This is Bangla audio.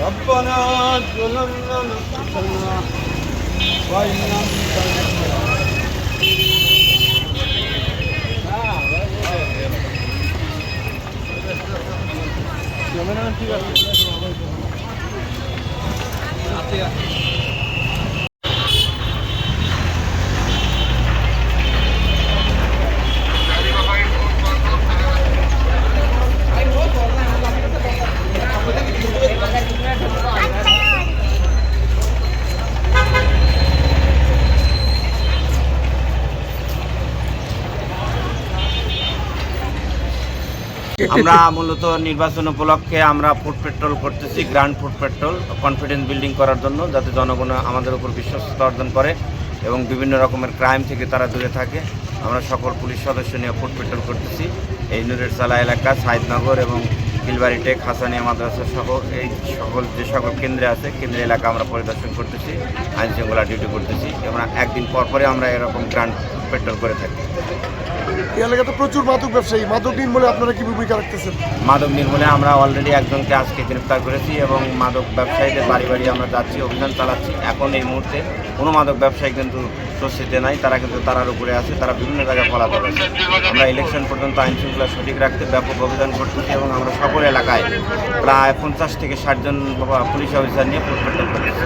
ربنا ظلمنا انفسنا وإن لم আমরা মূলত নির্বাচন উপলক্ষে আমরা ফুড পেট্রোল করতেছি, grand food petrol confidence building করার জন্য, যাতে জনগণ আমাদের উপর বিশ্বস্ততা অর্জন করে এবং বিভিন্ন রকমের ক্রাইম থেকে তারা দূরে থাকে। আমরা সকল পুলিশ সদস্য নিয়ে ফুড পেট্রোল করতেছি। এই নুরেরসালা এলাকা, সাইদনগর এবং কিলবাড়ি টেক, হাসানিয়া মাদ্রাসা সহ এই যে সকল কেন্দ্রে আছে, কেন্দ্র এলাকা আমরা পরিদর্শন করতেছি, আইন শৃঙ্খলা ডিউটি করতেছি এবং একদিন পর পরে আমরা এরকম গ্র্যান্ড পেট্রোল করে থাকি। এই এলাকাতে প্রচুর মাদক ব্যবসায়ী, মাদক নির্মূলে আপনারা কি ভূমিকা রাখতেছেন? মাদক নির্মূলে আমরা অলরেডি একজনকে আজকে গ্রেফতার করেছি এবং মাদক ব্যবসায়ীদের বাড়ি বাড়ি আমরা যাচ্ছি, অভিযান চালাচ্ছি। এখন এই মুহূর্তে কোনো মাদক ব্যবসায়ী কিন্তু স্বস্তিতে নাই, তারা কিন্তু তারার উপরে আছে, তারা বিভিন্ন জায়গায় পলাতক আছে। আমরা ইলেকশন পর্যন্ত আইন শৃঙ্খলা সঠিক রাখতে ব্যাপক অভিযান করতেছি এবং আমরা সকল এলাকায় প্রায় 50 থেকে 60 জন পুলিশ অফিসার নিয়ে ফুড পেট্রোল করতেছি।